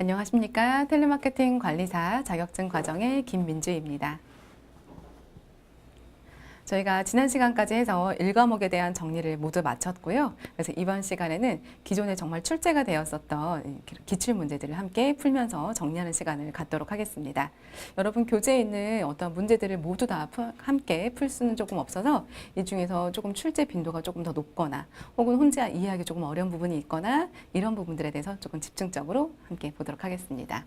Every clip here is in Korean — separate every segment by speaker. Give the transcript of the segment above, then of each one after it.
Speaker 1: 안녕하십니까. 텔레마케팅 관리사 자격증 과정의 김민주입니다. 저희가 지난 시간까지 해서 1과목에 대한 정리를 모두 마쳤고요. 그래서 이번 시간에는 기존에 정말 출제가 되었었던 기출 문제들을 함께 풀면서 정리하는 시간을 갖도록 하겠습니다. 여러분 교재에 있는 어떤 문제들을 모두 다 함께 풀 수는 조금 없어서 이 중에서 조금 출제 빈도가 조금 더 높거나 혹은 혼자 이해하기 조금 어려운 부분이 있거나 이런 부분들에 대해서 조금 집중적으로 함께 보도록 하겠습니다.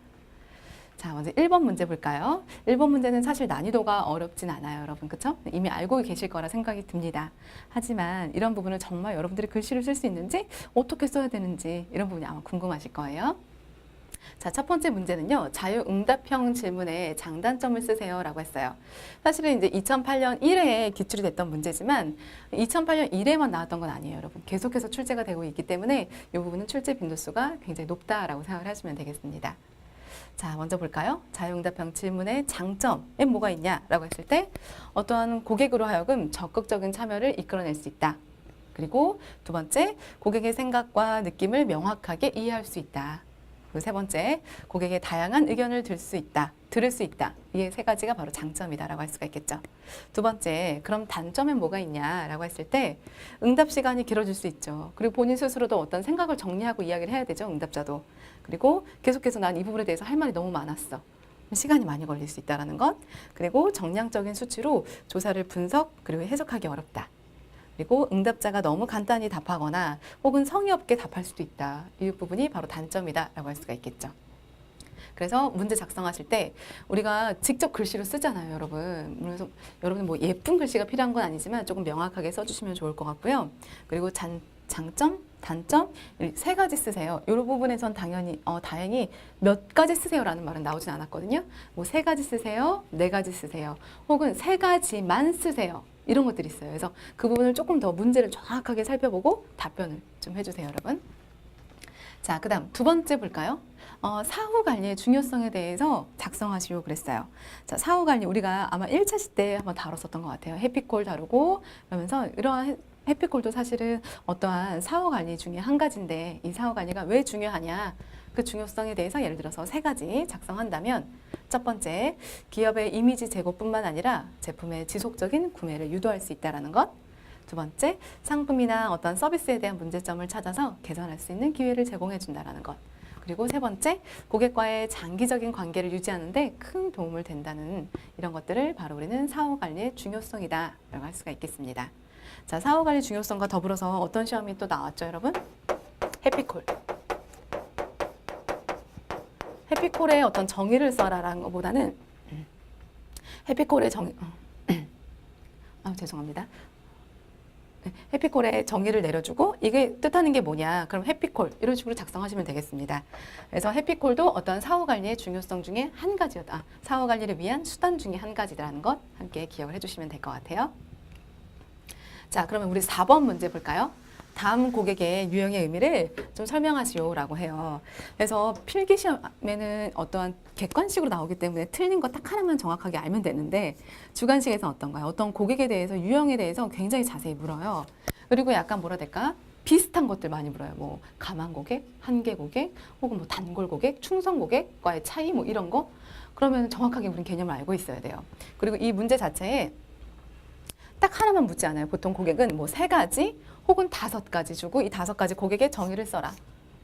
Speaker 1: 자, 먼저 1번 문제 볼까요? 1번 문제는 사실 난이도가 어렵진 않아요, 여러분. 그쵸? 이미 알고 계실 거라 생각이 듭니다. 하지만 이런 부분을 정말 여러분들이 글씨를 쓸 수 있는지, 어떻게 써야 되는지 이런 부분이 아마 궁금하실 거예요. 자, 첫 번째 문제는요. 자유응답형 질문에 장단점을 쓰세요 라고 했어요. 사실은 이제 2008년 1회에 기출이 됐던 문제지만 2008년 1회만 나왔던 건 아니에요, 여러분. 계속해서 출제가 되고 있기 때문에 이 부분은 출제 빈도수가 굉장히 높다라고 생각을 하시면 되겠습니다. 자, 먼저 볼까요? 자유응답형 질문의 장점에 뭐가 있냐라고 했을 때 어떠한 고객으로 하여금 적극적인 참여를 이끌어낼 수 있다. 그리고 두 번째, 고객의 생각과 느낌을 명확하게 이해할 수 있다. 그리고 세 번째, 고객의 다양한 의견을 들을 수 있다. 이게 세 가지가 바로 장점이다라고 할 수가 있겠죠. 두 번째, 그럼 단점엔 뭐가 있냐라고 했을 때 응답 시간이 길어질 수 있죠. 그리고 본인 스스로도 어떤 생각을 정리하고 이야기를 해야 되죠, 응답자도. 그리고 계속해서 난 이 부분에 대해서 할 말이 너무 많았어. 시간이 많이 걸릴 수 있다는 것. 그리고 정량적인 수치로 조사를 분석 그리고 해석하기 어렵다. 그리고 응답자가 너무 간단히 답하거나 혹은 성의 없게 답할 수도 있다. 이 부분이 바로 단점이다라고 할 수가 있겠죠. 그래서 문제 작성하실 때 우리가 직접 글씨로 쓰잖아요, 여러분. 그래서 여러분 뭐 예쁜 글씨가 필요한 건 아니지만 조금 명확하게 써주시면 좋을 것 같고요. 그리고 장점, 단점 세 가지 쓰세요. 이 부분에선 다행히 몇 가지 쓰세요라는 말은 나오진 않았거든요. 뭐 세 가지 쓰세요, 네 가지 쓰세요, 혹은 세 가지만 쓰세요. 이런 것들이 있어요. 그래서 그 부분을 조금 더 문제를 정확하게 살펴보고 답변을 좀 해주세요, 여러분. 자, 그 다음 두 번째 볼까요? 사후 관리의 중요성에 대해서 작성하시오 그랬어요. 자, 사후 관리 우리가 아마 1차 시 때 한번 다뤘었던 것 같아요. 해피콜 다루고 그러면서 이러한 해피콜도 사실은 어떠한 사후 관리 중에 한 가지인데 이 사후 관리가 왜 중요하냐 그 중요성에 대해서 예를 들어서 세 가지 작성한다면 첫 번째, 기업의 이미지 제고뿐만 아니라 제품의 지속적인 구매를 유도할 수 있다는 것. 두 번째, 상품이나 어떤 서비스에 대한 문제점을 찾아서 개선할 수 있는 기회를 제공해 준다는 것. 그리고 세 번째, 고객과의 장기적인 관계를 유지하는 데 큰 도움을 된다는 이런 것들을 바로 우리는 사후 관리의 중요성이다 라고 할 수가 있겠습니다. 자, 사후 관리 중요성과 더불어서 어떤 시험이 또 나왔죠, 여러분? 해피콜. 해피콜의 어떤 정의를 써라라는 것보다는 해피콜의 죄송합니다. 해피콜의 정의를 내려주고 이게 뜻하는 게 뭐냐 그럼 해피콜 이런 식으로 작성하시면 되겠습니다. 그래서 해피콜도 어떤 사후관리의 중요성 중에 한 가지였다. 사후관리를 위한 수단 중에 한 가지라는 것 함께 기억을 해주시면 될 것 같아요. 자, 그러면 우리 4번 문제 볼까요? 다음 고객의 유형의 의미를 좀 설명하시오 라고 해요. 그래서 필기 시험에는 어떠한 객관식으로 나오기 때문에 틀린 거 딱 하나만 정확하게 알면 되는데 주관식에서 어떤가요? 어떤 고객에 대해서 유형에 대해서 굉장히 자세히 물어요. 그리고 약간 뭐라 될까? 비슷한 것들 많이 물어요. 뭐 가만 고객, 한계 고객, 혹은 뭐 단골 고객, 충성 고객과의 차이 뭐 이런 거. 그러면 정확하게 우린 개념을 알고 있어야 돼요. 그리고 이 문제 자체에 딱 하나만 묻지 않아요. 보통 고객은 뭐 3가지 혹은 5가지 주고 이 5가지 고객의 정의를 써라.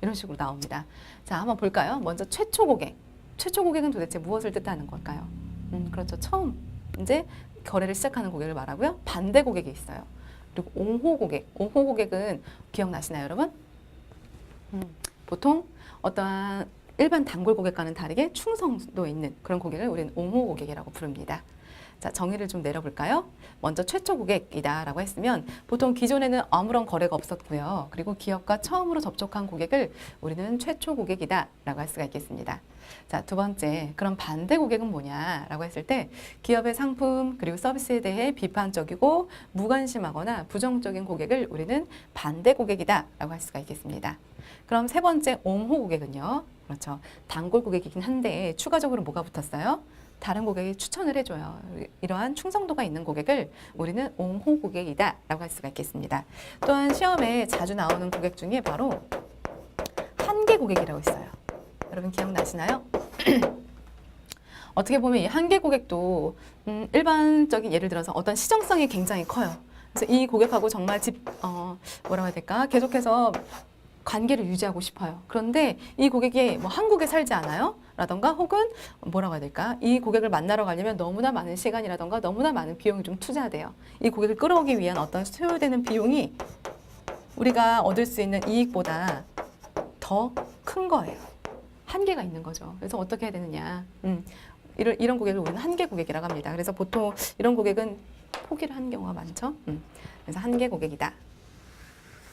Speaker 1: 이런 식으로 나옵니다. 자, 한번 볼까요? 먼저 최초 고객. 최초 고객은 도대체 무엇을 뜻하는 걸까요? 그렇죠. 처음 이제 거래를 시작하는 고객을 말하고요. 반대 고객이 있어요. 그리고 옹호 고객. 옹호 고객은 기억나시나요, 여러분? 보통 어떠한 일반 단골 고객과는 다르게 충성도 있는 그런 고객을 우리는 옹호 고객이라고 부릅니다. 자, 정의를 좀 내려볼까요? 먼저 최초 고객이다 라고 했으면 보통 기존에는 아무런 거래가 없었고요. 그리고 기업과 처음으로 접촉한 고객을 우리는 최초 고객이다 라고 할 수가 있겠습니다. 자, 두 번째, 그럼 반대 고객은 뭐냐 라고 했을 때 기업의 상품 그리고 서비스에 대해 비판적이고 무관심하거나 부정적인 고객을 우리는 반대 고객이다 라고 할 수가 있겠습니다. 그럼 세 번째, 옹호 고객은요. 그렇죠. 단골 고객이긴 한데 추가적으로 뭐가 붙었어요? 다른 고객이 추천을 해줘요. 이러한 충성도가 있는 고객을 우리는 옹호 고객이다 라고 할 수가 있겠습니다. 또한 시험에 자주 나오는 고객 중에 바로 한계 고객이라고 있어요. 여러분 기억나시나요? 어떻게 보면 이 한계 고객도 일반적인 예를 들어서 어떤 시정성이 굉장히 커요. 그래서 이 고객하고 정말 뭐라고 해야 될까? 계속해서 관계를 유지하고 싶어요. 그런데 이 고객이 뭐 한국에 살지 않아요? 라던가 혹은 뭐라고 해야 될까? 이 고객을 만나러 가려면 너무나 많은 시간이라던가 너무나 많은 비용이 좀 투자돼요. 이 고객을 끌어오기 위한 어떤 소요되는 비용이 우리가 얻을 수 있는 이익보다 더 큰 거예요. 한계가 있는 거죠. 그래서 어떻게 해야 되느냐. 이런 고객을 우리는 한계 고객이라고 합니다. 그래서 보통 이런 고객은 포기를 하는 경우가 많죠. 그래서 한계 고객이다.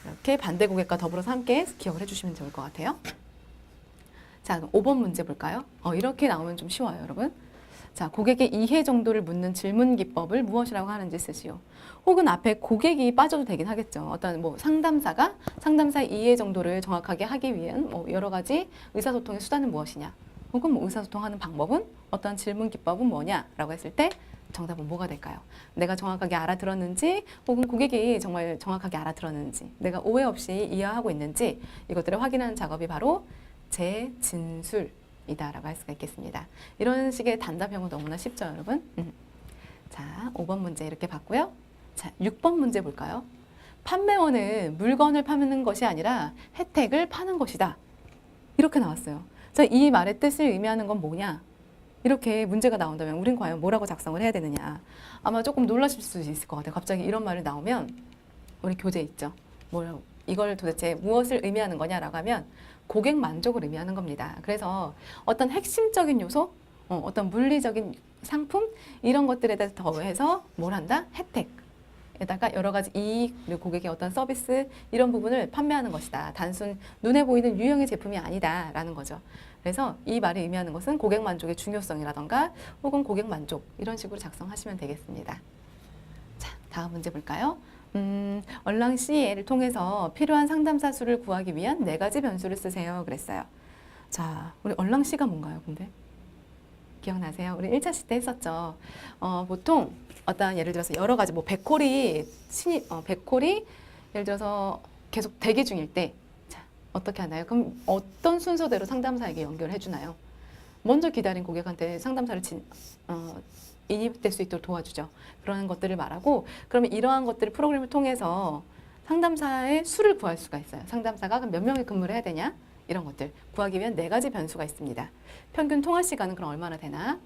Speaker 1: 이렇게 반대 고객과 더불어서 함께 기억을 해주시면 좋을 것 같아요. 자, 5번 문제 볼까요? 이렇게 나오면 좀 쉬워요, 여러분. 자, 고객의 이해 정도를 묻는 질문 기법을 무엇이라고 하는지 쓰시오. 혹은 앞에 고객이 빠져도 되긴 하겠죠. 어떤 뭐 상담사가 상담사의 이해 정도를 정확하게 하기 위한 뭐 여러 가지 의사소통의 수단은 무엇이냐. 혹은 뭐 의사소통하는 방법은 어떤 질문 기법은 뭐냐라고 했을 때 정답은 뭐가 될까요? 내가 정확하게 알아들었는지 혹은 고객이 정말 정확하게 알아들었는지 내가 오해 없이 이해하고 있는지 이것들을 확인하는 작업이 바로 재진술이다라고 할 수가 있겠습니다. 이런 식의 단답형은 너무나 쉽죠, 여러분? 자, 5번 문제 이렇게 봤고요. 자, 6번 문제 볼까요? 판매원은 물건을 파는 것이 아니라 혜택을 파는 것이다. 이렇게 나왔어요. 자, 이 말의 뜻을 의미하는 건 뭐냐? 이렇게 문제가 나온다면 우린 과연 뭐라고 작성을 해야 되느냐? 아마 조금 놀라실 수 있을 것 같아요. 갑자기 이런 말이 나오면 우리 교재 있죠. 뭐라고? 이걸 도대체 무엇을 의미하는 거냐라고 하면 고객 만족을 의미하는 겁니다. 그래서 어떤 핵심적인 요소, 어떤 물리적인 상품 이런 것들에 대해서 더해서 뭘 한다? 혜택에다가 여러 가지 이익, 그리고 고객의 어떤 서비스 이런 부분을 판매하는 것이다. 단순 눈에 보이는 유형의 제품이 아니다라는 거죠. 그래서 이 말이 의미하는 것은 고객 만족의 중요성이라던가 혹은 고객 만족 이런 식으로 작성하시면 되겠습니다. 자, 다음 문제 볼까요? 얼랑 CE를 통해서 필요한 상담사 수를 구하기 위한 4가지 변수를 쓰세요. 그랬어요. 자, 우리 얼랑 C가 뭔가요, 근데? 기억나세요? 우리 1차 시 때 했었죠. 보통 어떤 예를 들어서 여러 가지 뭐 백콜이 예를 들어서 계속 대기 중일 때 자, 어떻게 하나요? 그럼 어떤 순서대로 상담사에게 연결을 해주나요? 먼저 기다린 고객한테 상담사를 인입될 수 있도록 도와주죠. 그런 것들을 말하고 그러면 이러한 것들을 프로그램을 통해서 상담사의 수를 구할 수가 있어요. 상담사가 몇 명의 근무를 해야 되냐? 이런 것들 구하기 위한 4가지 변수가 있습니다. 평균 통화 시간은 그럼 얼마나 되나?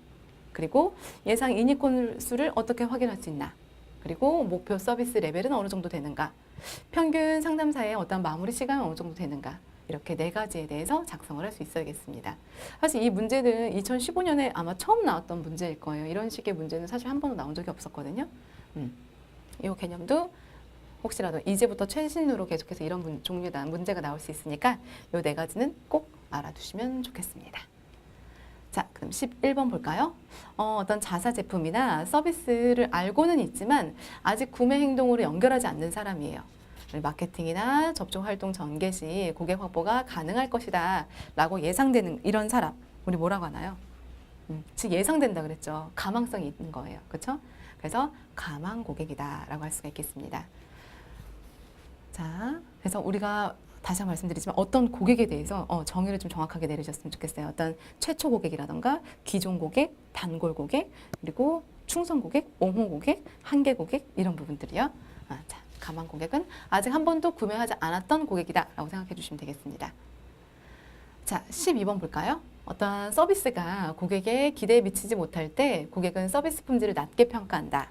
Speaker 1: 그리고 예상 인입 건수를 어떻게 확인할 수 있나? 그리고 목표 서비스 레벨은 어느 정도 되는가? 평균 상담사의 어떤 마무리 시간은 어느 정도 되는가? 이렇게 4가지에 대해서 작성을 할 수 있어야겠습니다. 사실 이 문제는 2015년에 아마 처음 나왔던 문제일 거예요. 이런 식의 문제는 사실 한 번도 나온 적이 없었거든요. 이 개념도 혹시라도 이제부터 최신으로 계속해서 이런 종류의 문제가 나올 수 있으니까 이 4가지는 꼭 알아두시면 좋겠습니다. 자, 그럼 11번 볼까요? 어떤 자사 제품이나 서비스를 알고는 있지만 아직 구매 행동으로 연결하지 않는 사람이에요. 마케팅이나 접종 활동 전개 시 고객 확보가 가능할 것이다 라고 예상되는 이런 사람 우리 뭐라고 하나요? 즉 예상된다 그랬죠. 가망성이 있는 거예요. 그렇죠? 그래서 가망 고객이다 라고 할 수가 있겠습니다. 자, 그래서 우리가 다시 한번 말씀드리지만 어떤 고객에 대해서 정의를 좀 정확하게 내리셨으면 좋겠어요. 어떤 최초 고객이라던가 기존 고객, 단골 고객, 그리고 충성 고객, 옹호 고객, 한계 고객 이런 부분들이요. 자, 가망 고객은 아직 한 번도 구매하지 않았던 고객이다 라고 생각해 주시면 되겠습니다. 자, 12번 볼까요? 어떠한 서비스가 고객의 기대에 미치지 못할 때 고객은 서비스 품질을 낮게 평가한다.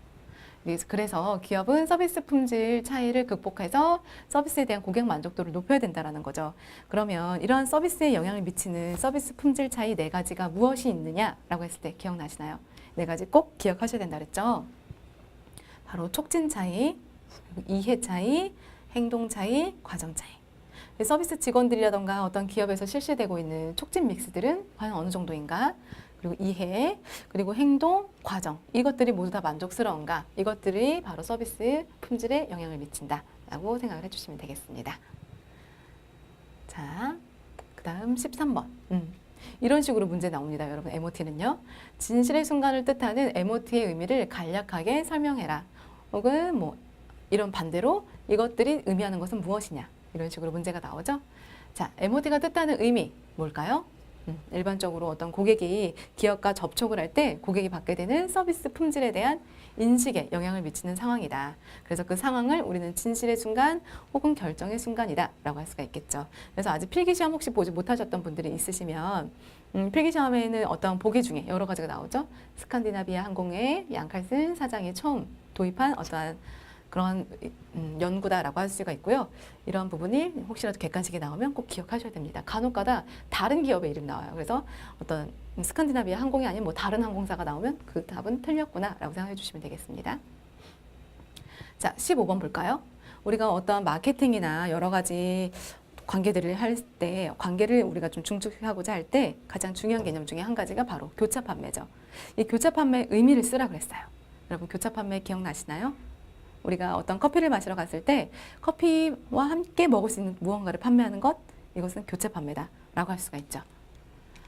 Speaker 1: 그래서 기업은 서비스 품질 차이를 극복해서 서비스에 대한 고객 만족도를 높여야 된다는 거죠. 그러면 이러한 서비스에 영향을 미치는 서비스 품질 차이 4가지가 무엇이 있느냐라고 했을 때 기억나시나요? 4가지 꼭 기억하셔야 된다 그랬죠? 바로 촉진 차이, 이해 차이, 행동 차이, 과정 차이. 서비스 직원들이라던가 어떤 기업에서 실시되고 있는 촉진 믹스들은 과연 어느 정도인가? 그리고 이해, 그리고 행동, 과정 이것들이 모두 다 만족스러운가? 이것들이 바로 서비스 품질에 영향을 미친다라고 생각을 해주시면 되겠습니다. 자, 그 다음 13번. 이런 식으로 문제 나옵니다. 여러분, MOT는요. 진실의 순간을 뜻하는 MOT의 의미를 간략하게 설명해라. 혹은 뭐 이런 반대로 이것들이 의미하는 것은 무엇이냐. 이런 식으로 문제가 나오죠. 자, MOT가 뜻하는 의미 뭘까요? 일반적으로 어떤 고객이 기업과 접촉을 할 때 고객이 받게 되는 서비스 품질에 대한 인식에 영향을 미치는 상황이다. 그래서 그 상황을 우리는 진실의 순간 혹은 결정의 순간이다 라고 할 수가 있겠죠. 그래서 아직 필기시험 혹시 보지 못하셨던 분들이 있으시면 필기시험에는 어떤 보기 중에 여러 가지가 나오죠. 스칸디나비아 항공의 양칼슨 사장이 처음 도입한 어떠한 그런 연구다라고 할 수가 있고요. 이런 부분이 혹시라도 객관식이 나오면 꼭 기억하셔야 됩니다. 간혹가다 다른 기업의 이름 나와요. 그래서 어떤 스칸디나비아 항공이 아닌 뭐 다른 항공사가 나오면 그 답은 틀렸구나라고 생각해 주시면 되겠습니다. 자, 15번 볼까요? 우리가 어떤 마케팅이나 여러 가지 관계들을 할 때, 관계를 우리가 좀 중축하고자 할 때 가장 중요한 개념 중에 한 가지가 바로 교차 판매죠. 이 교차 판매의 의미를 쓰라 그랬어요. 여러분 교차 판매 기억나시나요? 우리가 어떤 커피를 마시러 갔을 때 커피와 함께 먹을 수 있는 무언가를 판매하는 것, 이것은 교차 판매다라고 할 수가 있죠.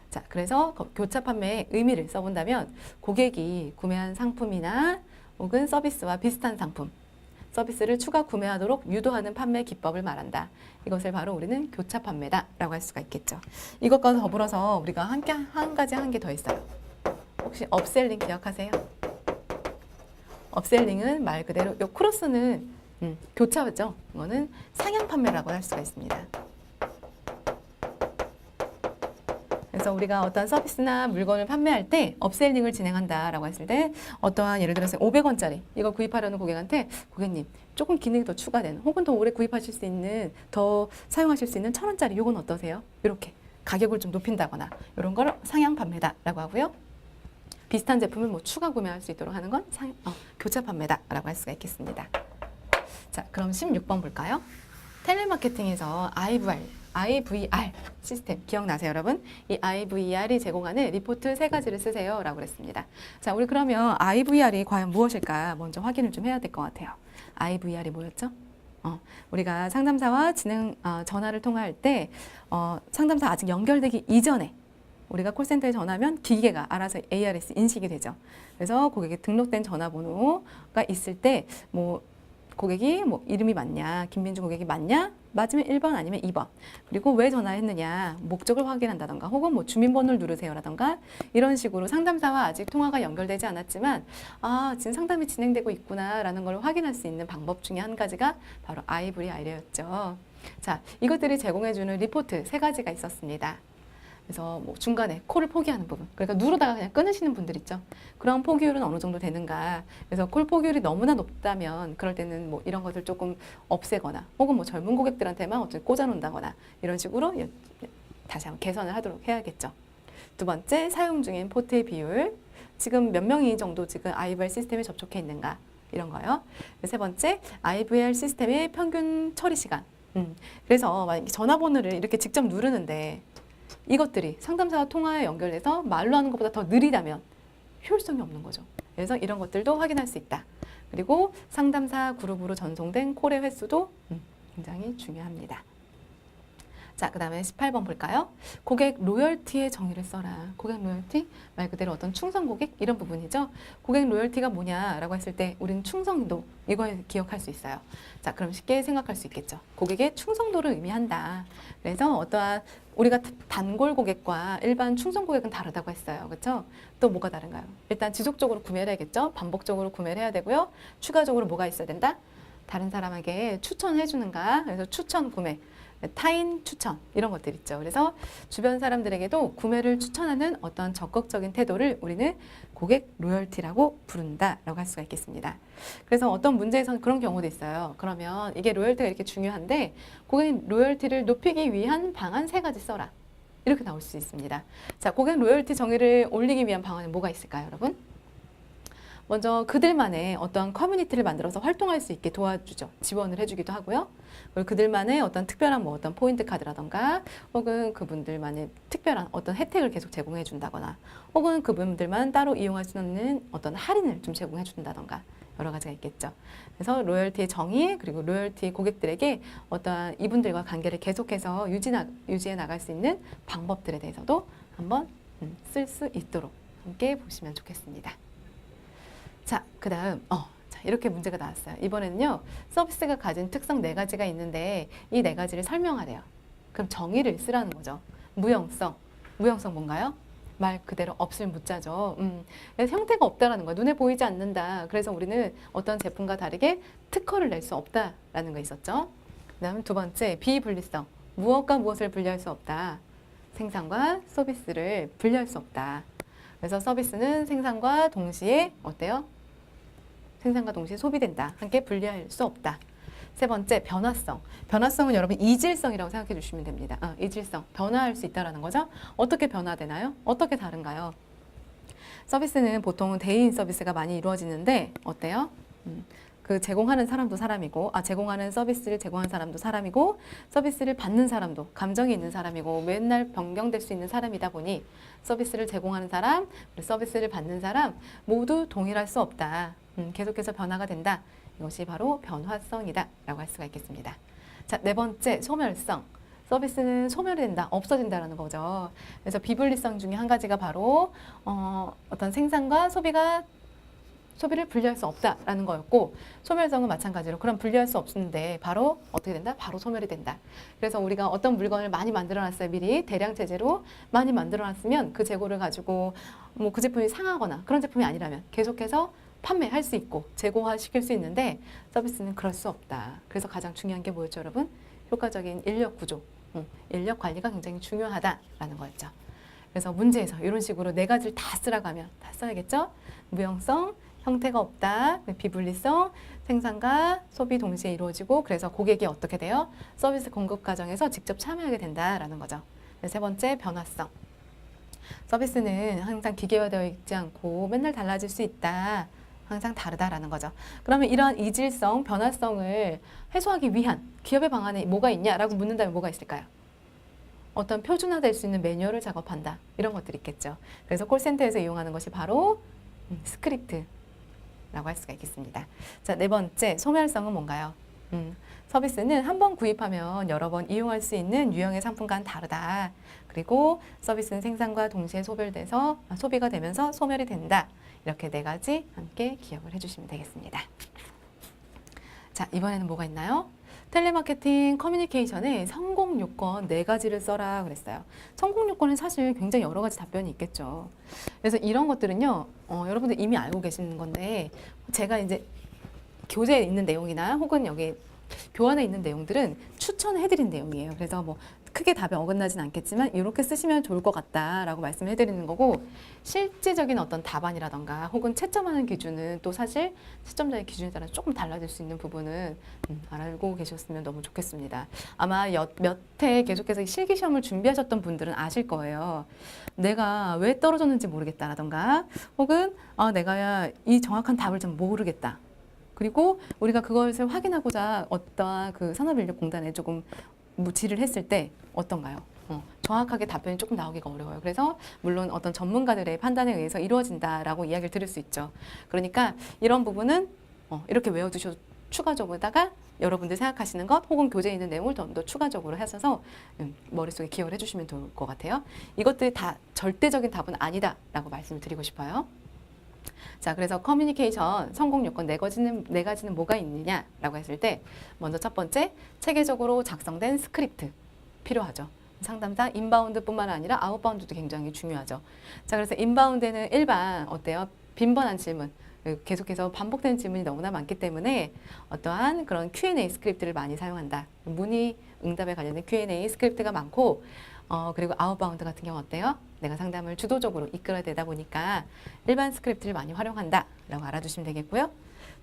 Speaker 1: 자, 그래서 교차 판매의 의미를 써본다면 고객이 구매한 상품이나 혹은 서비스와 비슷한 상품, 서비스를 추가 구매하도록 유도하는 판매 기법을 말한다. 이것을 바로 우리는 교차 판매다라고 할 수가 있겠죠. 이것과 더불어서 우리가 한 개 더 있어요. 혹시 업셀링 기억하세요? 업셀링은 말 그대로 요 크로스는 교차죠. 이거는 상향 판매라고 할 수가 있습니다. 그래서 우리가 어떤 서비스나 물건을 판매할 때 업셀링을 진행한다라고 했을 때 어떠한 예를 들어서 500원짜리 이거 구입하려는 고객한테 고객님 조금 기능이 더 추가된 혹은 더 오래 구입하실 수 있는 더 사용하실 수 있는 1,000원짜리 이건 어떠세요? 이렇게 가격을 좀 높인다거나 이런 걸 상향 판매다라고 하고요. 비슷한 제품을 뭐 추가 구매할 수 있도록 하는 건 교차 판매다라고 할 수가 있겠습니다. 자, 그럼 16번 볼까요? 텔레마케팅에서 IVR 시스템 기억나세요, 여러분? 이 IVR이 제공하는 리포트 3가지를 쓰세요 라고 그랬습니다. 자, 우리 그러면 IVR이 과연 무엇일까 먼저 확인을 좀 해야 될 것 같아요. IVR이 뭐였죠? 우리가 상담사와 전화를 통화할 때 상담사 아직 연결되기 이전에 우리가 콜센터에 전화하면 기계가 알아서 ARS 인식이 되죠. 그래서 고객의 등록된 전화번호가 있을 때 뭐 고객이 뭐 이름이 맞냐, 김민주 고객이 맞냐? 맞으면 1번 아니면 2번. 그리고 왜 전화했느냐, 목적을 확인한다던가 혹은 뭐 주민번호를 누르세요라던가 이런 식으로 상담사와 아직 통화가 연결되지 않았지만 지금 상담이 진행되고 있구나라는 걸 확인할 수 있는 방법 중에 한 가지가 바로 IVR이었죠. 자, 이것들이 제공해주는 리포트 3가지가 있었습니다. 그래서 뭐 중간에 콜을 포기하는 부분, 그러니까 누르다가 그냥 끊으시는 분들 있죠. 그런 포기율은 어느 정도 되는가. 그래서 콜 포기율이 너무나 높다면 그럴 때는 뭐 이런 것들 조금 없애거나 혹은 뭐 젊은 고객들한테만 어쨌든 꽂아놓는다거나 이런 식으로 다시 한번 개선을 하도록 해야겠죠. 두 번째, 사용 중인 포트의 비율. 지금 몇 명이 정도 지금 IVR 시스템에 접촉해 있는가 이런 거요. 세 번째, IVR 시스템의 평균 처리 시간. 그래서 만약에 전화번호를 이렇게 직접 누르는데 이것들이 상담사와 통화에 연결돼서 말로 하는 것보다 더 느리다면 효율성이 없는 거죠. 그래서 이런 것들도 확인할 수 있다. 그리고 상담사 그룹으로 전송된 콜의 횟수도 굉장히 중요합니다. 자, 그 다음에 18번 볼까요? 고객 로열티의 정의를 써라. 고객 로열티? 말 그대로 어떤 충성 고객? 이런 부분이죠. 고객 로열티가 뭐냐라고 했을 때 우리는 충성도, 이걸 기억할 수 있어요. 자, 그럼 쉽게 생각할 수 있겠죠. 고객의 충성도를 의미한다. 그래서 어떠한 우리가 단골 고객과 일반 충성 고객은 다르다고 했어요. 그렇죠? 또 뭐가 다른가요? 일단 지속적으로 구매를 해야겠죠. 반복적으로 구매를 해야 되고요. 추가적으로 뭐가 있어야 된다? 다른 사람에게 추천해 주는가? 그래서 추천 구매. 타인 추천 이런 것들 있죠. 그래서 주변 사람들에게도 구매를 추천하는 어떤 적극적인 태도를 우리는 고객 로열티라고 부른다라고 할 수가 있겠습니다. 그래서 어떤 문제에서는 그런 경우도 있어요. 그러면 이게 로열티가 이렇게 중요한데 고객 로열티를 높이기 위한 방안 3가지 써라. 이렇게 나올 수 있습니다. 자, 고객 로열티 정의를 올리기 위한 방안은 뭐가 있을까요, 여러분? 먼저 그들만의 어떤 커뮤니티를 만들어서 활동할 수 있게 도와주죠. 지원을 해주기도 하고요. 그리고 그들만의 어떤 특별한 뭐 어떤 포인트 카드라던가 혹은 그분들만의 특별한 어떤 혜택을 계속 제공해 준다거나 혹은 그분들만 따로 이용할 수 있는 어떤 할인을 좀 제공해 준다던가 여러 가지가 있겠죠. 그래서 로열티의 정의 그리고 로열티 고객들에게 어떠한 이분들과 관계를 계속해서 유지해 나갈 수 있는 방법들에 대해서도 한번 쓸 수 있도록 함께 보시면 좋겠습니다. 자, 그 다음 이렇게 문제가 나왔어요. 이번에는요. 서비스가 가진 특성 4가지가 있는데 이 4가지를 설명하래요. 그럼 정의를 쓰라는 거죠. 무형성. 무형성 뭔가요? 말 그대로 없을 무자죠. 그래서 형태가 없다라는 거야. 눈에 보이지 않는다. 그래서 우리는 어떤 제품과 다르게 특허를 낼 수 없다라는 거 있었죠. 그다음 두 번째, 비분리성. 무엇과 무엇을 분리할 수 없다. 생산과 서비스를 분리할 수 없다. 그래서 서비스는 생산과 동시에 어때요? 생산과 동시에 소비된다. 함께 분리할 수 없다. 세 번째, 변화성. 변화성은 여러분 이질성이라고 생각해 주시면 됩니다. 이질성. 변화할 수 있다는 거죠. 어떻게 변화되나요? 어떻게 다른가요? 서비스는 보통 대인 서비스가 많이 이루어지는데 어때요? 그 제공하는 사람도 사람이고, 제공하는 서비스를 제공하는 사람도 사람이고, 서비스를 받는 사람도 감정이 있는 사람이고, 맨날 변경될 수 있는 사람이다 보니 서비스를 제공하는 사람, 그리고 서비스를 받는 사람 모두 동일할 수 없다. 계속해서 변화가 된다. 이것이 바로 변화성이다 라고 할 수가 있겠습니다. 자, 네 번째, 소멸성. 서비스는 소멸이 된다, 없어진다라는 거죠. 그래서 비분리성 중에 한 가지가 바로 어떤 생산과 소비를 분리할 수 없다라는 거였고, 소멸성은 마찬가지로 그럼 분리할 수 없는데 바로 어떻게 된다? 바로 소멸이 된다. 그래서 우리가 어떤 물건을 많이 만들어놨어요. 미리 대량 체제로 많이 만들어놨으면 그 재고를 가지고 뭐 그 제품이 상하거나 그런 제품이 아니라면 계속해서 판매할 수 있고 재고화시킬 수 있는데 서비스는 그럴 수 없다. 그래서 가장 중요한 게 뭐였죠, 여러분? 효과적인 인력 구조, 인력 관리가 굉장히 중요하다라는 거였죠. 그래서 문제에서 이런 식으로 네 가지를 다 쓰라고 하면 다 써야겠죠? 무형성, 형태가 없다, 비분리성, 생산과 소비 동시에 이루어지고 그래서 고객이 어떻게 돼요? 서비스 공급 과정에서 직접 참여하게 된다라는 거죠. 세 번째, 변화성. 서비스는 항상 기계화되어 있지 않고 맨날 달라질 수 있다. 항상 다르다라는 거죠. 그러면 이러한 이질성, 변화성을 해소하기 위한 기업의 방안에 뭐가 있냐라고 묻는다면 뭐가 있을까요? 어떤 표준화될 수 있는 매뉴얼을 작업한다. 이런 것들이 있겠죠. 그래서 콜센터에서 이용하는 것이 바로 스크립트라고 할 수가 있겠습니다. 자, 네 번째, 소멸성은 뭔가요? 서비스는 한 번 구입하면 여러 번 이용할 수 있는 유형의 상품과는 다르다. 그리고 서비스는 생산과 동시에 소비가 되면서 소멸이 된다. 이렇게 네 가지 함께 기억을 해주시면 되겠습니다. 자, 이번에는 뭐가 있나요? 텔레마케팅 커뮤니케이션의 성공 요건 네 가지를 써라 그랬어요. 성공 요건은 사실 굉장히 여러 가지 답변이 있겠죠. 그래서 이런 것들은요, 여러분들 이미 알고 계시는 건데 제가 이제 교재에 있는 내용이나 혹은 여기 교환에 있는 내용들은 추천해드린 내용이에요. 그래서 뭐 크게 답에 어긋나진 않겠지만 이렇게 쓰시면 좋을 것 같다라고 말씀을 해드리는 거고, 실제적인 어떤 답안이라던가 혹은 채점하는 기준은 또 사실 채점자의 기준에 따라 조금 달라질 수 있는 부분은 알고 계셨으면 너무 좋겠습니다. 아마 몇 해 계속해서 실기시험을 준비하셨던 분들은 아실 거예요. 내가 왜 떨어졌는지 모르겠다라던가 혹은 내가 이 정확한 답을 좀 모르겠다. 그리고 우리가 그것을 확인하고자 어떠한 그 산업인력공단에 조금 질의를 했을 때 어떤가요? 정확하게 답변이 조금 나오기가 어려워요. 그래서 물론 어떤 전문가들의 판단에 의해서 이루어진다라고 이야기를 들을 수 있죠. 그러니까 이런 부분은 이렇게 외워두셔도 추가적으로다가 여러분들 생각하시는 것 혹은 교재에 있는 내용을 좀 더 추가적으로 하셔서 머릿속에 기억을 해주시면 좋을 것 같아요. 이것들이 다 절대적인 답은 아니다라고 말씀을 드리고 싶어요. 자, 그래서 커뮤니케이션 성공 요건 네 가지는 뭐가 있느냐라고 했을 때 먼저 첫 번째, 체계적으로 작성된 스크립트 필요하죠. 상담사 인바운드뿐만 아니라 아웃바운드도 굉장히 중요하죠. 자, 그래서 인바운드는 일반 어때요? 빈번한 질문, 계속해서 반복되는 질문이 너무나 많기 때문에 어떠한 그런 Q&A 스크립트를 많이 사용한다. 문의 응답에 관련된 Q&A 스크립트가 많고 그리고 아웃바운드 같은 경우 어때요? 내가 상담을 주도적으로 이끌어야 되다 보니까 일반 스크립트를 많이 활용한다라고 알아두시면 되겠고요.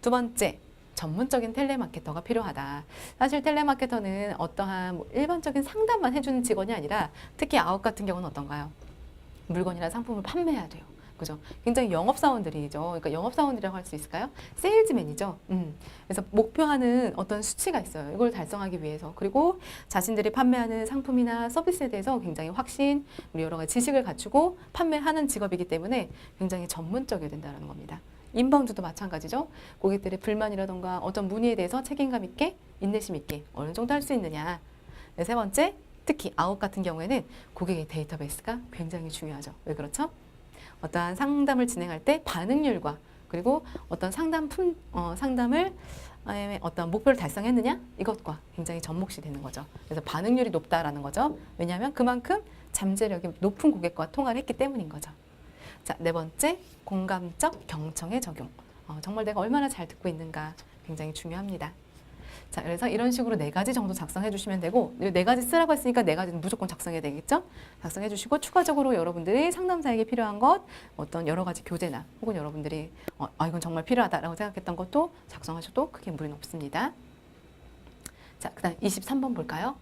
Speaker 1: 두 번째, 전문적인 텔레마케터가 필요하다. 사실 텔레마케터는 어떠한 뭐 일반적인 상담만 해주는 직원이 아니라 특히 아웃 같은 경우는 어떤가요? 물건이나 상품을 판매해야 돼요. 그죠? 굉장히 영업사원들이죠. 그러니까 영업사원이라고 할 수 있을까요? 세일즈맨이죠. 그래서 목표하는 어떤 수치가 있어요. 이걸 달성하기 위해서. 그리고 자신들이 판매하는 상품이나 서비스에 대해서 굉장히 확신, 여러 가지 지식을 갖추고 판매하는 직업이기 때문에 굉장히 전문적이어야 된다는 겁니다. 인바운드도 마찬가지죠. 고객들의 불만이라던가 어떤 문의에 대해서 책임감 있게, 인내심 있게 어느 정도 할 수 있느냐. 네, 세 번째, 특히 아웃 같은 경우에는 고객의 데이터베이스가 굉장히 중요하죠. 왜 그렇죠? 어떠한 상담을 진행할 때 반응률과 그리고 어떤 상담을 어떤 목표를 달성했느냐 이것과 굉장히 접목시 되는 거죠. 그래서 반응률이 높다라는 거죠. 왜냐하면 그만큼 잠재력이 높은 고객과 통화를 했기 때문인 거죠. 자, 네 번째, 공감적 경청의 적용. 정말 내가 얼마나 잘 듣고 있는가 굉장히 중요합니다. 자, 그래서 이런 식으로 4가지 정도 작성해 주시면 되고, 4가지 쓰라고 했으니까 4가지는 무조건 작성해야 되겠죠? 작성해 주시고, 추가적으로 여러분들이 상담사에게 필요한 것, 어떤 여러 가지 교재나 혹은 여러분들이 이건 정말 필요하다라고 생각했던 것도 작성하셔도 크게 무리는 없습니다. 자, 그 다음 23번 볼까요?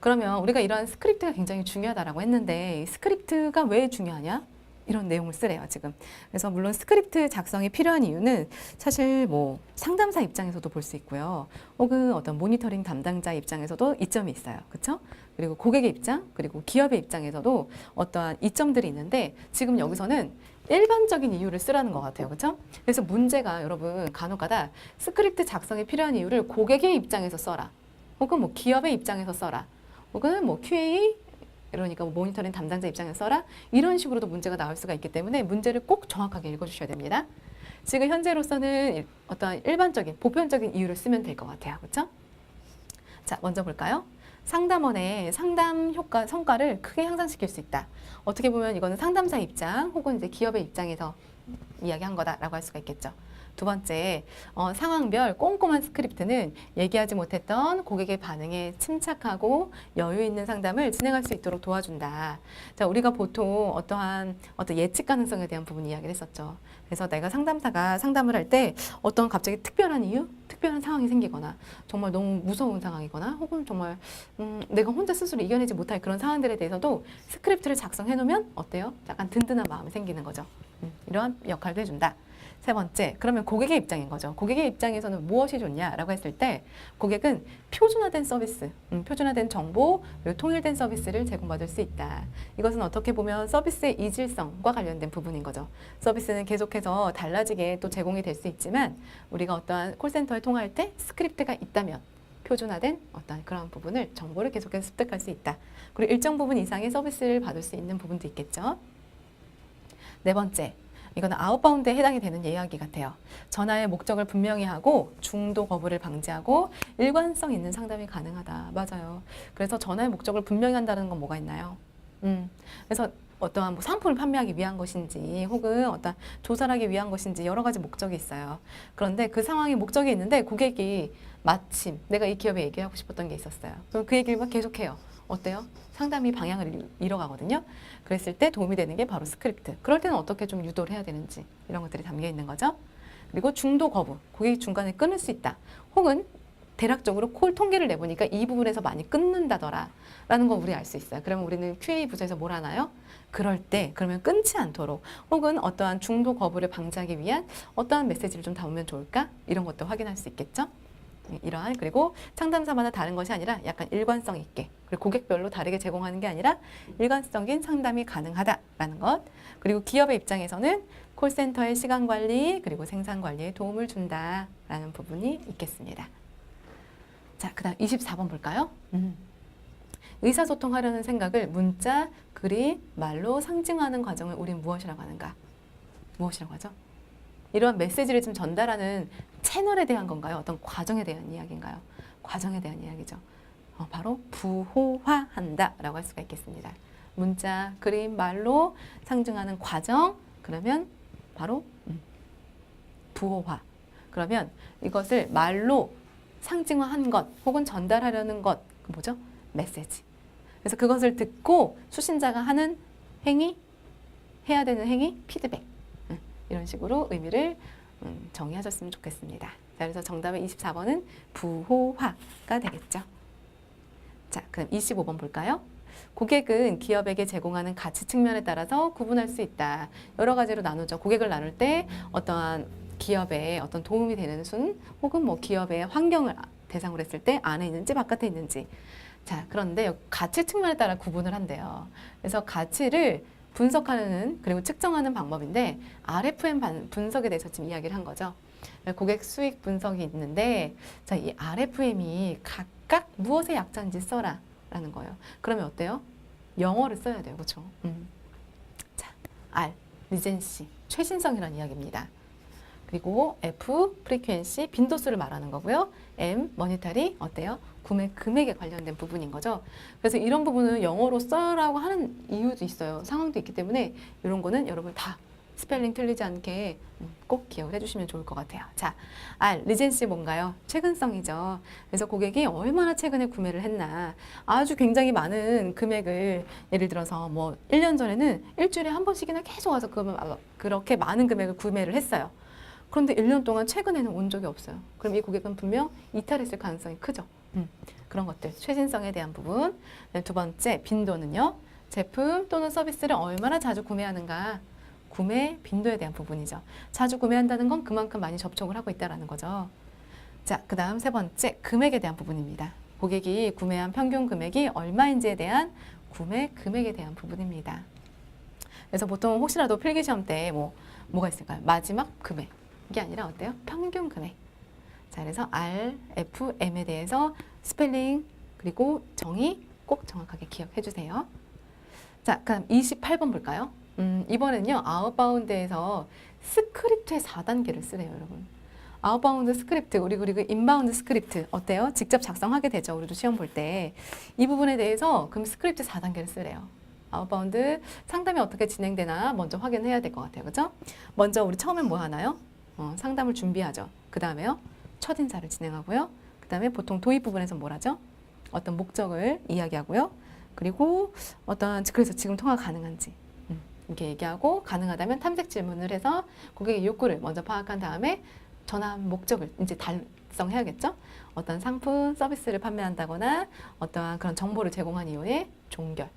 Speaker 1: 그러면 우리가 이러한 스크립트가 굉장히 중요하다라고 했는데, 이 스크립트가 왜 중요하냐? 이런 내용을 쓰래요, 지금. 그래서 물론 스크립트 작성이 필요한 이유는 사실 뭐 상담사 입장에서도 볼 수 있고요. 혹은 어떤 모니터링 담당자 입장에서도 이점이 있어요. 그렇죠? 그리고 고객의 입장, 그리고 기업의 입장에서도 어떠한 이점들이 있는데 지금 여기서는 일반적인 이유를 쓰라는 것 같아요. 그렇죠? 그래서 문제가 여러분 간혹가다 스크립트 작성이 필요한 이유를 고객의 입장에서 써라. 혹은 뭐 기업의 입장에서 써라. 혹은 뭐 QA 그러니까 뭐 모니터링 담당자 입장에서 써라. 이런 식으로도 문제가 나올 수가 있기 때문에 문제를 꼭 정확하게 읽어주셔야 됩니다. 지금 현재로서는 어떤 일반적인, 보편적인 이유를 쓰면 될 것 같아요. 그렇죠? 자, 먼저 볼까요? 상담원의 상담 효과, 성과를 크게 향상시킬 수 있다. 어떻게 보면 이거는 상담사 입장 혹은 이제 기업의 입장에서 이야기한 거다라고 할 수가 있겠죠. 두 번째, 상황별 꼼꼼한 스크립트는 얘기하지 못했던 고객의 반응에 침착하고 여유 있는 상담을 진행할 수 있도록 도와준다. 자, 우리가 보통 어떤 예측 가능성에 대한 부분 이야기를 했었죠. 그래서 내가 상담사가 상담을 할 때 어떤 갑자기 특별한 이유, 특별한 상황이 생기거나 정말 너무 무서운 상황이거나 혹은 정말 내가 혼자 스스로 이겨내지 못할 그런 상황들에 대해서도 스크립트를 작성해 놓으면 어때요? 약간 든든한 마음이 생기는 거죠. 이러한 역할도 해준다. 세 번째, 그러면 고객의 입장인 거죠. 고객의 입장에서는 무엇이 좋냐라고 했을 때 고객은 표준화된 서비스, 표준화된 정보, 그리고 통일된 서비스를 제공받을 수 있다. 이것은 어떻게 보면 서비스의 이질성과 관련된 부분인 거죠. 서비스는 계속해서 달라지게 또 제공이 될 수 있지만 우리가 어떠한 콜센터에 통화할 때 스크립트가 있다면 표준화된 어떤 그런 부분을 정보를 계속해서 습득할 수 있다. 그리고 일정 부분 이상의 서비스를 받을 수 있는 부분도 있겠죠. 네 번째, 이거는 아웃바운드에 해당이 되는 이야기 같아요. 전화의 목적을 분명히 하고 중도 거부를 방지하고 일관성 있는 상담이 가능하다. 맞아요. 그래서 전화의 목적을 분명히 한다는 건 뭐가 있나요? 그래서 어떠한 뭐 상품을 판매하기 위한 것인지 혹은 어떤 조사를 하기 위한 것인지 여러 가지 목적이 있어요. 그런데 그 상황에 목적이 있는데 고객이 마침 내가 이 기업에 얘기하고 싶었던 게 있었어요. 그럼 그 얘기를 막 계속해요. 어때요? 상담이 방향을 잃어가거든요. 그랬을 때 도움이 되는 게 바로 스크립트. 그럴 때는 어떻게 좀 유도를 해야 되는지 이런 것들이 담겨 있는 거죠. 그리고 중도 거부, 고객이 중간에 끊을 수 있다. 혹은 대략적으로 콜 통계를 내보니까 이 부분에서 많이 끊는다더라 라는 거 우리 알 수 있어요. 그러면 우리는 QA 부서에서 뭘 하나요? 그럴 때 그러면 끊지 않도록 혹은 어떠한 중도 거부를 방지하기 위한 어떠한 메시지를 좀 담으면 좋을까? 이런 것도 확인할 수 있겠죠. 이러한 그리고 상담사마다 다른 것이 아니라 약간 일관성 있게 그리고 고객별로 다르게 제공하는 게 아니라 일관성인 상담이 가능하다라는 것. 그리고 기업의 입장에서는 콜센터의 시간 관리 그리고 생산 관리에 도움을 준다라는 부분이 있겠습니다. 자, 그다음 24번 볼까요? 의사소통하려는 생각을 문자, 글이, 말로 상징화하는 과정을 우린 무엇이라고 하는가? 무엇이라고 하죠? 이러한 메시지를 좀 전달하는 채널에 대한 건가요? 어떤 과정에 대한 이야기인가요? 과정에 대한 이야기죠. 바로 부호화한다라고 할 수가 있겠습니다. 문자, 그림, 말로 상징하는 과정, 그러면 바로 부호화. 그러면 이것을 말로 상징화한 것 혹은 전달하려는 것, 뭐죠? 메시지. 그래서 그것을 듣고 수신자가 하는 행위, 해야 되는 행위, 피드백. 이런 식으로 의미를 정의하셨으면 좋겠습니다. 자, 그래서 정답은 24번은 부호화가 되겠죠. 자, 그럼 25번 볼까요? 고객은 기업에게 제공하는 가치 측면에 따라서 구분할 수 있다. 여러 가지로 나누죠. 고객을 나눌 때 어떠한 기업에 어떤 도움이 되는 순 혹은 뭐 기업의 환경을 대상으로 했을 때 안에 있는지 바깥에 있는지. 자, 그런데 가치 측면에 따라 구분을 한대요. 그래서 가치를 분석하는 그리고 측정하는 방법인데 RFM 분석에 대해서 지금 이야기를 한 거죠. 고객 수익 분석이 있는데 자, 이 RFM이 각각 무엇의 약자인지 써라 라는 거예요. 그러면 어때요? 영어를 써야 돼요. 그렇죠? 자, R, 리젠시, 최신성이라는 이야기입니다. 그리고 F, 프리퀀시, 빈도수를 말하는 거고요. M, 머니터리, 어때요? 구매 금액에 관련된 부분인 거죠. 그래서 이런 부분은 영어로 써라고 하는 이유도 있어요. 상황도 있기 때문에 이런 거는 여러분 다 스펠링 틀리지 않게 꼭 기억을 해주시면 좋을 것 같아요. 자, R, 리젠시 뭔가요? 최근성이죠. 그래서 고객이 얼마나 최근에 구매를 했나. 아주 굉장히 많은 금액을 예를 들어서 뭐 1년 전에는 일주일에 한 번씩이나 계속 와서 그렇게 많은 금액을 구매를 했어요. 그런데 1년 동안 최근에는 온 적이 없어요. 그럼 이 고객은 분명 이탈했을 가능성이 크죠. 그런 것들, 최신성에 대한 부분. 네, 두 번째, 빈도는요. 제품 또는 서비스를 얼마나 자주 구매하는가. 구매 빈도에 대한 부분이죠. 자주 구매한다는 건 그만큼 많이 접촉을 하고 있다는 거죠. 자, 그 다음 세 번째, 금액에 대한 부분입니다. 고객이 구매한 평균 금액이 얼마인지에 대한 구매 금액에 대한 부분입니다. 그래서 보통 혹시라도 필기시험 때 뭐가 있을까요? 마지막 금액. 이게 아니라 어때요? 평균 금액. 자, 그래서 R, F, M에 대해서 스펠링 그리고 정의 꼭 정확하게 기억해 주세요. 자, 그럼 28번 볼까요? 이번엔요, 아웃바운드에서 스크립트의 4단계를 쓰래요, 여러분. 아웃바운드 스크립트, 그리고 인바운드 스크립트 어때요? 직접 작성하게 되죠, 우리도 시험 볼 때. 이 부분에 대해서 그럼 스크립트 4단계를 쓰래요. 아웃바운드 상담이 어떻게 진행되나 먼저 확인해야 될 것 같아요, 그죠? 먼저 우리 처음엔 뭐 하나요? 상담을 준비하죠. 그 다음에요, 첫인사를 진행하고요. 그 다음에 보통 도입 부분에서 뭘 하죠? 어떤 목적을 이야기하고요. 그리고 그래서 지금 통화 가능한지 이렇게 얘기하고, 가능하다면 탐색 질문을 해서 고객의 욕구를 먼저 파악한 다음에 전환 목적을 이제 달성해야겠죠. 어떤 상품, 서비스를 판매한다거나 어떠한 그런 정보를 제공한 이후에 종결,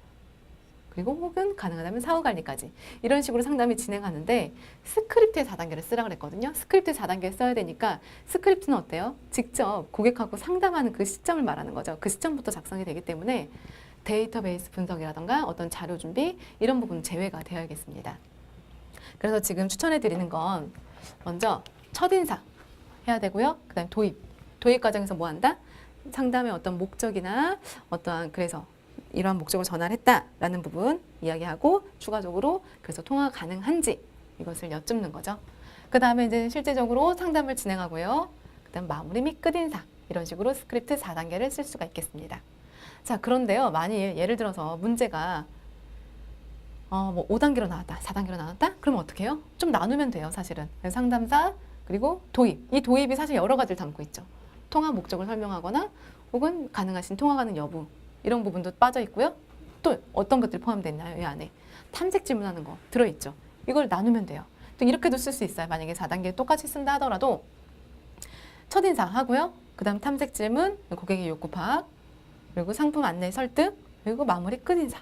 Speaker 1: 그리고 혹은 가능하다면 사후 관리까지 이런 식으로 상담이 진행하는데, 스크립트의 4단계를 쓰라고 그랬거든요. 스크립트 4단계를 써야 되니까 스크립트는 어때요? 직접 고객하고 상담하는 그 시점을 말하는 거죠. 그 시점부터 작성이 되기 때문에 데이터베이스 분석이라던가 어떤 자료 준비 이런 부분은 제외가 되어야겠습니다. 그래서 지금 추천해 드리는 건 먼저 첫인사 해야 되고요. 그 다음에 도입 과정에서 뭐 한다? 상담의 어떤 목적이나 어떠한 그래서 이러한 목적을 전달했다라는 부분 이야기하고, 추가적으로 그래서 통화 가능한지 이것을 여쭙는 거죠. 그 다음에 이제 실제적으로 상담을 진행하고요. 그 다음 마무리 및 끝인사 이런 식으로 스크립트 4단계를 쓸 수가 있겠습니다. 자, 그런데요, 만일 예를 들어서 문제가 뭐 5단계로 나왔다, 4단계로 나왔다? 그러면 어떻게 해요? 좀 나누면 돼요, 사실은. 상담사 그리고 도입. 이 도입이 사실 여러 가지를 담고 있죠. 통화 목적을 설명하거나 혹은 가능하신 통화 가능 여부 이런 부분도 빠져 있고요. 또 어떤 것들이 포함되어 있나요? 이 안에 탐색 질문하는 거 들어있죠. 이걸 나누면 돼요. 또 이렇게도 쓸 수 있어요. 만약에 4단계 똑같이 쓴다 하더라도 첫인사 하고요. 그 다음 탐색 질문, 고객의 욕구 파악, 그리고 상품 안내 설득, 그리고 마무리 끝인사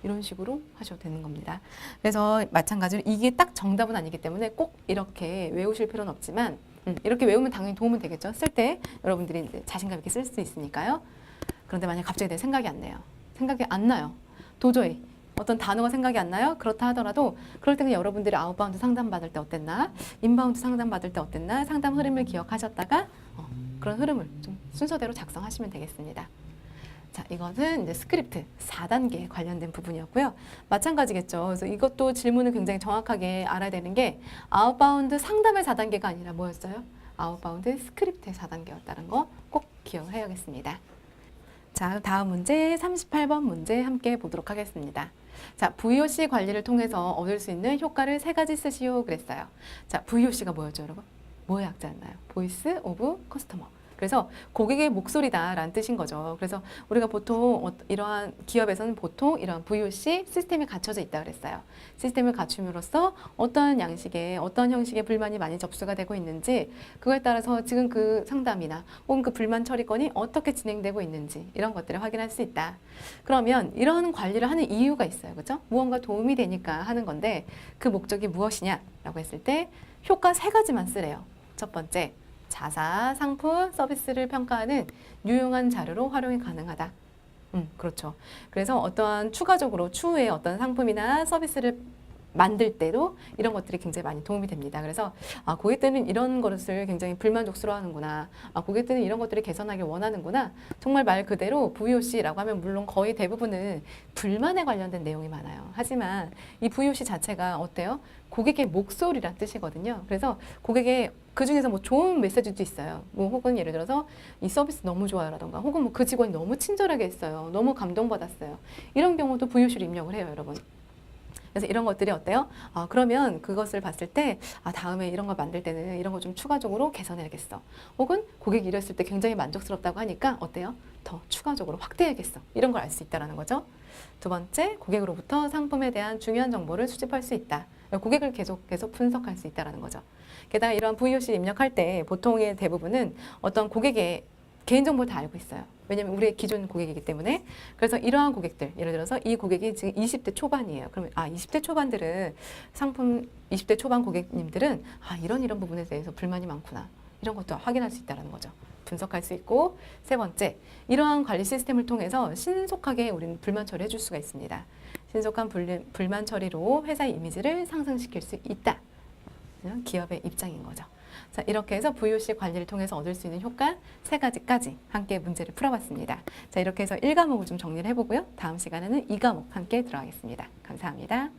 Speaker 1: 이런 식으로 하셔도 되는 겁니다. 그래서 마찬가지로 이게 딱 정답은 아니기 때문에 꼭 이렇게 외우실 필요는 없지만 이렇게 외우면 당연히 도움은 되겠죠. 쓸 때 여러분들이 이제 자신감 있게 쓸 수 있으니까요. 그런데 만약 갑자기 내 생각이 안 나요. 생각이 안 나요. 도저히 어떤 단어가 생각이 안 나요. 그렇다 하더라도 그럴 때는 여러분들이 아웃바운드 상담 받을 때 어땠나, 인바운드 상담 받을 때 어땠나, 상담 흐름을 기억하셨다가 그런 흐름을 좀 순서대로 작성하시면 되겠습니다. 자, 이것은 이제 스크립트 4단계에 관련된 부분이었고요. 마찬가지겠죠. 그래서 이것도 질문을 굉장히 정확하게 알아야 되는 게 아웃바운드 상담의 4단계가 아니라 뭐였어요? 아웃바운드 스크립트의 4단계였다는 거 꼭 기억을 해야겠습니다. 자, 다음 문제 38번 문제 함께 보도록 하겠습니다. 자, VOC 관리를 통해서 얻을 수 있는 효과를 3가지 쓰시오 그랬어요. 자, VOC가 뭐였죠, 여러분? 뭐의 약자였나요? 보이스 오브 커스터머. 그래서 고객의 목소리다라는 뜻인 거죠. 그래서 우리가 보통 이러한 기업에서는 보통 이러한 VOC 시스템이 갖춰져 있다 그랬어요. 시스템을 갖춤으로써 어떤 양식의 어떤 형식의 불만이 많이 접수가 되고 있는지, 그거에 따라서 지금 그 상담이나 혹은 그 불만 처리 건이 어떻게 진행되고 있는지 이런 것들을 확인할 수 있다. 그러면 이런 관리를 하는 이유가 있어요. 그죠? 무언가 도움이 되니까 하는 건데 그 목적이 무엇이냐라고 했을 때 효과 3가지만 쓰래요. 첫 번째, 자사, 상품, 서비스를 평가하는 유용한 자료로 활용이 가능하다. 그렇죠. 그래서 어떠한 추가적으로 추후에 어떤 상품이나 서비스를 만들 때도 이런 것들이 굉장히 많이 도움이 됩니다. 그래서 고객들은 이런 것을 굉장히 불만족스러워하는구나. 고객들은 이런 것들을 개선하길 원하는구나. 정말 말 그대로 VOC라고 하면 물론 거의 대부분은 불만에 관련된 내용이 많아요. 하지만 이 VOC 자체가 어때요? 고객의 목소리란 뜻이거든요. 그래서 고객의 그 중에서 뭐 좋은 메시지도 있어요. 뭐 혹은 예를 들어서 이 서비스 너무 좋아요라던가 혹은 뭐 그 직원이 너무 친절하게 했어요. 너무 감동받았어요. 이런 경우도 VOC를 입력을 해요, 여러분. 그래서 이런 것들이 어때요? 그러면 그것을 봤을 때 다음에 이런 걸 만들 때는 이런 거 좀 추가적으로 개선해야겠어. 혹은 고객이 이랬을 때 굉장히 만족스럽다고 하니까 어때요? 더 추가적으로 확대해야겠어. 이런 걸 알 수 있다는 거죠. 두 번째, 고객으로부터 상품에 대한 중요한 정보를 수집할 수 있다. 고객을 계속 분석할 수 있다는 거죠. 게다가 이러한 VOC 입력할 때 보통의 대부분은 어떤 고객의 개인정보를 다 알고 있어요. 왜냐하면 우리의 기존 고객이기 때문에. 그래서 이러한 고객들, 예를 들어서 이 고객이 지금 20대 초반이에요. 그러면 20대 초반들은 상품 20대 초반 고객님들은 이런 부분에 대해서 불만이 많구나. 이런 것도 확인할 수 있다는 거죠. 분석할 수 있고, 세 번째, 이러한 관리 시스템을 통해서 신속하게 우리는 불만 처리해 줄 수가 있습니다. 신속한 불만 처리로 회사의 이미지를 상승시킬 수 있다. 기업의 입장인 거죠. 자, 이렇게 해서 VOC 관리를 통해서 얻을 수 있는 효과 3가지까지 함께 문제를 풀어봤습니다. 자, 이렇게 해서 1과목을 좀 정리를 해보고요. 다음 시간에는 2과목 함께 들어가겠습니다. 감사합니다.